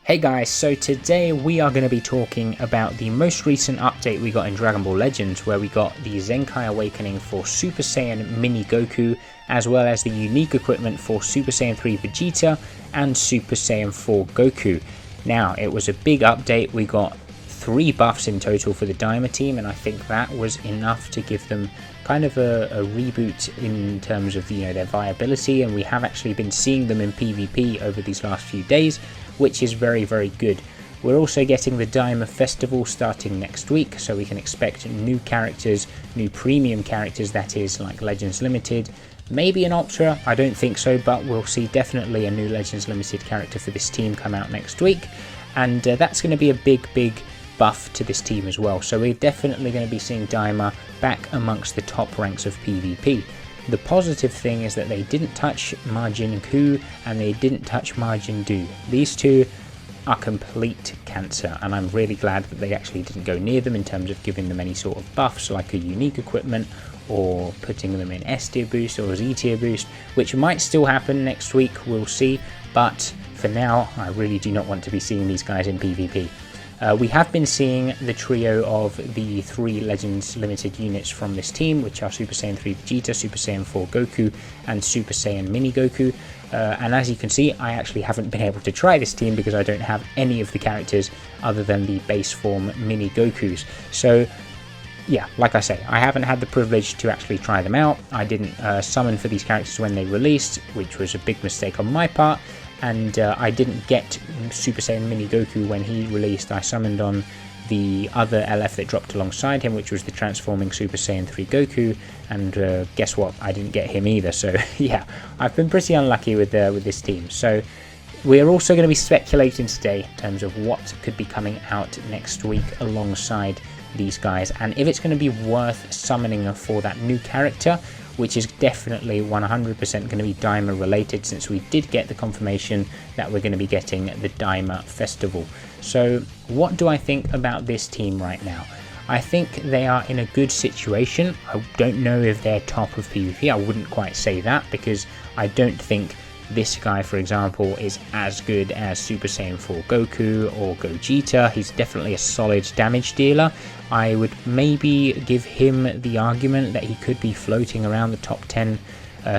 Hey guys, so today we are going to be talking about the most recent update we got in Dragon Ball Legends, where we got the Zenkai Awakening for Super Saiyan Mini Goku, as well as the unique equipment for Super Saiyan 3 Vegeta and Super Saiyan 4 Goku. Now, it was a big update. We got 3 buffs in total for the Daima team, and I think that was enough to give them kind of a reboot in terms of their viability, and we have actually been seeing them in PvP over these last few days, which is very good. We're also getting the Daima Festival starting next week, so we can expect new characters, new premium characters, that is, like Legends Limited, maybe an Ultra, I don't think so, but we'll see definitely a new Legends Limited character for this team come out next week, and that's going to be a big buff to this team as well. So we're definitely going to be seeing Daima back amongst the top ranks of PvP. The positive thing is that they didn't touch Majin Ku and they didn't touch Majin Du. These two are complete cancer, and I'm really glad that they actually didn't go near them in terms of giving them any sort of buffs like a unique equipment or putting them in S tier boost or Z tier boost, which might still happen next week, we'll see, but for now I really do not want to be seeing these guys in PvP. We have been seeing the trio of the 3 Legends Limited units from this team, which are Super Saiyan 3 Vegeta, Super Saiyan 4 Goku, and Super Saiyan Mini Goku. And as you can see, I actually haven't been able to try this team because I don't have any of the characters other than the base form Mini Gokus. So yeah, like I say, I haven't had the privilege to actually try them out. I didn't summon for these characters when they released, which was a big mistake on my part. And I didn't get Super Saiyan Mini Goku when he released. I summoned on the other LF that dropped alongside him, which was the transforming Super Saiyan 3 Goku, and guess what, I didn't get him either. So yeah, I've been pretty unlucky with this team. So we're also going to be speculating today in terms of what could be coming out next week alongside these guys, and if it's going to be worth summoning for that new character, which is definitely 100% going to be Daima related, since we did get the confirmation that we're going to be getting the Daima Festival. So what do I think about this team right now? I think they are in a good situation. I don't know if they're top of PvP. I wouldn't quite say that, because I don't think this guy, for example, is as good as Super Saiyan 4 Goku or Gogeta. He's definitely a solid damage dealer. I would maybe give him the argument that he could be floating around the top 10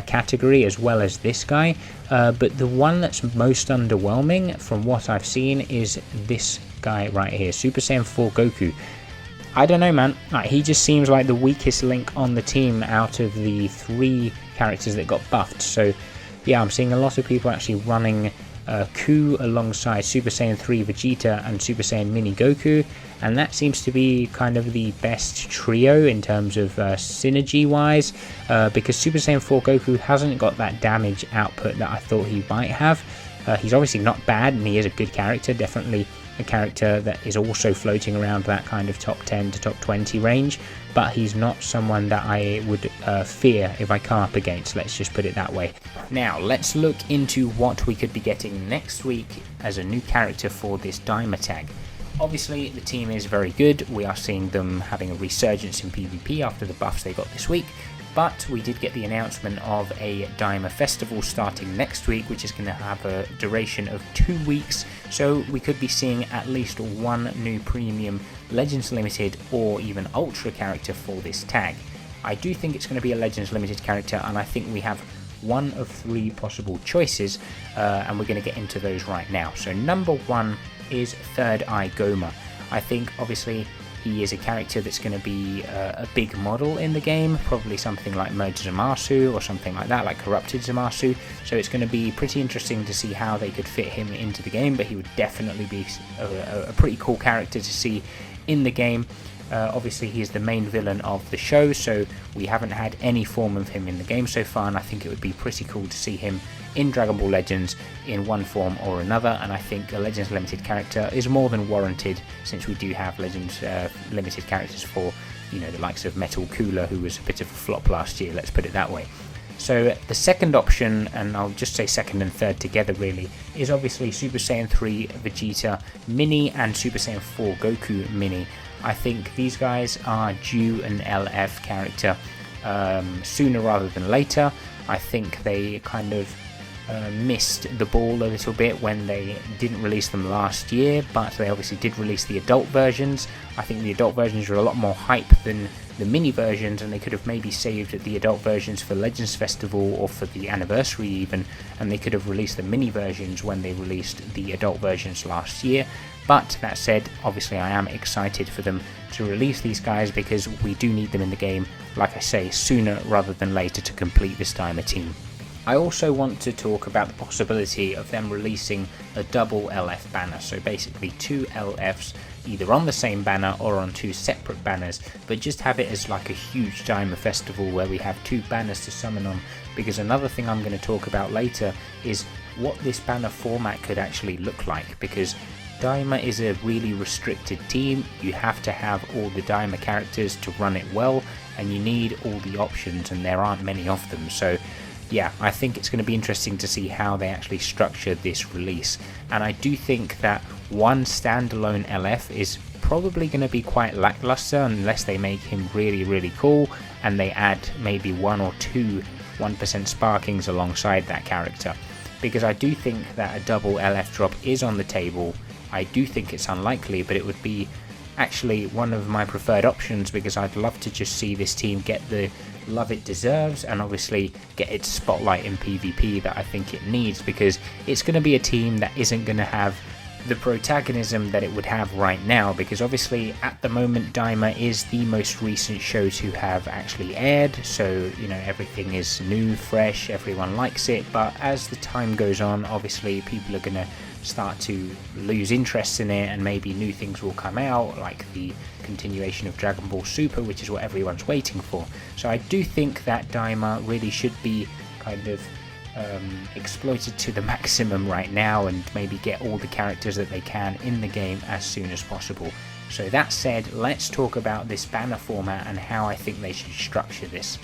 category as well as this guy. But the one that's most underwhelming from what I've seen is this guy right here, Super Saiyan 4 Goku. I don't know, man. He just seems like the weakest link on the team out of the 3 characters that got buffed. So yeah, I'm seeing a lot of people actually running Ku alongside Super Saiyan 3 Vegeta and Super Saiyan Mini Goku, and that seems to be kind of the best trio in terms of synergy wise, because Super Saiyan 4 Goku hasn't got that damage output that I thought he might have. He's obviously not bad, and he is a good character, definitely a character that is also floating around that kind of top 10 to top 20 range, but he's not someone that I would fear if I come up against, let's just put it that way. Now let's look into what we could be getting next week as a new character for this Daima tag. Obviously the team is very good. We are seeing them having a resurgence in PvP after the buffs they got this week, but we did get the announcement of a Daima Festival starting next week, which is going to have a duration of 2 weeks, so we could be seeing at least 1 new premium Legends Limited or even Ultra character for this tag. I do think it's going to be a Legends Limited character, and I think we have 1 of 3 possible choices, and we're going to get into those right now. So number 1 is Third Eye Goma. I think obviously he is a character that's going to be a big model in the game, probably something like Merged Zamasu or something like that, like Corrupted Zamasu. So it's going to be pretty interesting to see how they could fit him into the game, but he would definitely be a pretty cool character to see in the game. Obviously he is the main villain of the show, so we haven't had any form of him in the game so far, and I think it would be pretty cool to see him in Dragon Ball Legends in one form or another, and I think a Legends Limited character is more than warranted, since we do have Legends Limited characters for, the likes of Metal Cooler, who was a bit of a flop last year, let's put it that way. So the second option, and I'll just say second and third together really, is obviously Super Saiyan 3 Vegeta Mini and Super Saiyan 4 Goku Mini. I think these guys are due an LF character sooner rather than later. I think they kind of missed the ball a little bit when they didn't release them last year, but they obviously did release the adult versions. I think the adult versions are a lot more hype than the mini versions, and they could have maybe saved the adult versions for Legends Festival or for the anniversary even, and they could have released the mini versions when they released the adult versions last year. But that said, obviously I am excited for them to release these guys because we do need them in the game, like I say, sooner rather than later to complete this Daima team. I also want to talk about the possibility of them releasing a double LF banner, so basically 2 LFs either on the same banner or on 2 separate banners, but just have it as like a huge Daima festival where we have 2 banners to summon on, because another thing I'm going to talk about later is what this banner format could actually look like, because Daima is a really restricted team. You have to have all the Daima characters to run it well, and you need all the options, and there aren't many of them. So yeah, I think it's going to be interesting to see how they actually structure this release, and I do think that one standalone LF is probably going to be quite lackluster unless they make him really cool and they add maybe 1 or 2 1% sparkings alongside that character, because I do think that a double LF drop is on the table. I do think it's unlikely, but it would be actually one of my preferred options, because I'd love to just see this team get the love it deserves and obviously get its spotlight in PvP that I think it needs, because it's going to be a team that isn't going to have the protagonism that it would have right now, because obviously at the moment Daima is the most recent show to have actually aired, so you know everything is new, fresh, everyone likes it, but as the time goes on obviously people are going to start to lose interest in it, and maybe new things will come out like the continuation of Dragon Ball Super, which is what everyone's waiting for. So I do think that Daima really should be kind of exploited to the maximum right now, and maybe get all the characters that they can in the game as soon as possible. So that said, let's talk about this banner format and how I think they should structure this.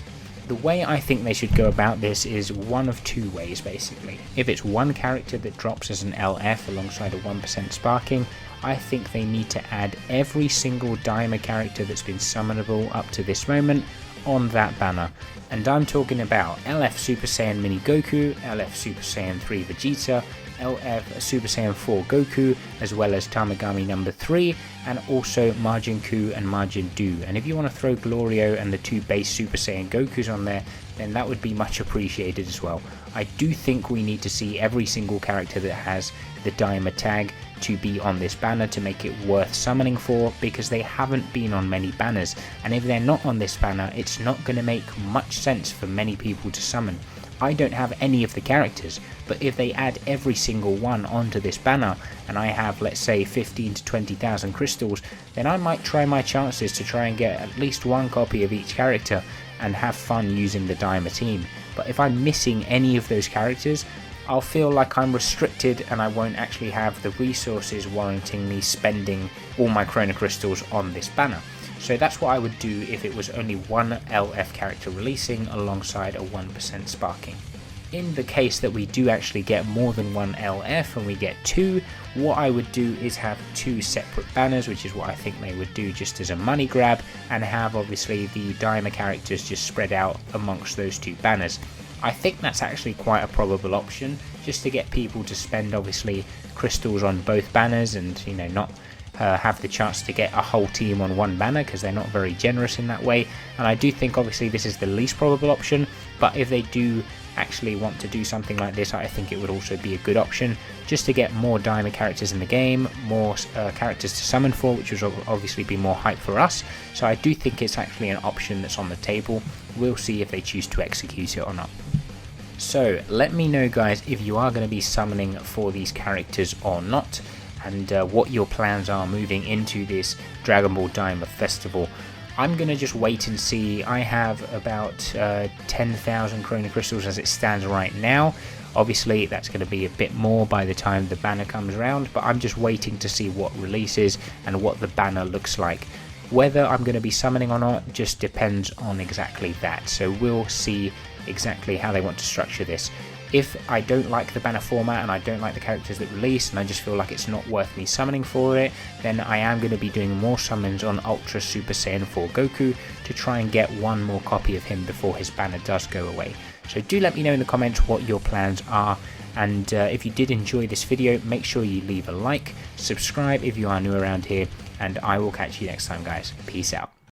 The way I think they should go about this is one of 2 ways basically. If it's one character that drops as an LF alongside a 1% sparking, I think they need to add every single Daima character that's been summonable up to this moment on that banner. And I'm talking about LF Super Saiyan Mini Goku, LF Super Saiyan 3 Vegeta, LF Super Saiyan 4 Goku, as well as Tamagami number 3, and also Majin Ku and Majin Du. And if you want to throw Glorio and the 2 base Super Saiyan Gokus on there, then that would be much appreciated as well. I do think we need to see every single character that has the Daima tag to be on this banner to make it worth summoning for, because they haven't been on many banners, and if they're not on this banner it's not going to make much sense for many people to summon. I don't have any of the characters, but if they add every single one onto this banner and I have, let's say, 15 to 20,000 crystals, then I might try my chances to try and get at least one copy of each character and have fun using the Daima team. But if I'm missing any of those characters, I'll feel like I'm restricted and I won't actually have the resources warranting me spending all my Chrono Crystals on this banner. So that's what I would do if it was only one LF character releasing alongside a 1% sparking. In the case that we do actually get more than one LF and we get 2, what I would do is have 2 separate banners, which is what I think they would do just as a money grab, and have obviously the Daima characters just spread out amongst those 2 banners. I think that's actually quite a probable option, just to get people to spend obviously crystals on both banners and, you know, not have the chance to get a whole team on one banner, because they're not very generous in that way. And I do think obviously this is the least probable option, but if they do actually want to do something like this, I think it would also be a good option, just to get more Daima characters in the game, more characters to summon for, which would obviously be more hype for us. So I do think it's actually an option that's on the table. We'll see if they choose to execute it or not. So let me know guys if you are going to be summoning for these characters or not, and what your plans are moving into this Dragon Ball Daima festival. I'm going to just wait and see. I have about 10,000 Chrono Crystals as it stands right now. Obviously that's going to be a bit more by the time the banner comes around, but I'm just waiting to see what releases and what the banner looks like. Whether I'm going to be summoning or not just depends on exactly that, so we'll see exactly how they want to structure this. If I don't like the banner format and I don't like the characters that release and I just feel like it's not worth me summoning for it, then I am going to be doing more summons on Ultra Super Saiyan 4 Goku to try and get one more copy of him before his banner does go away. So do let me know in the comments what your plans are, And if you did enjoy this video, make sure you leave a like, subscribe if you are new around here, and I will catch you next time, guys. Peace out.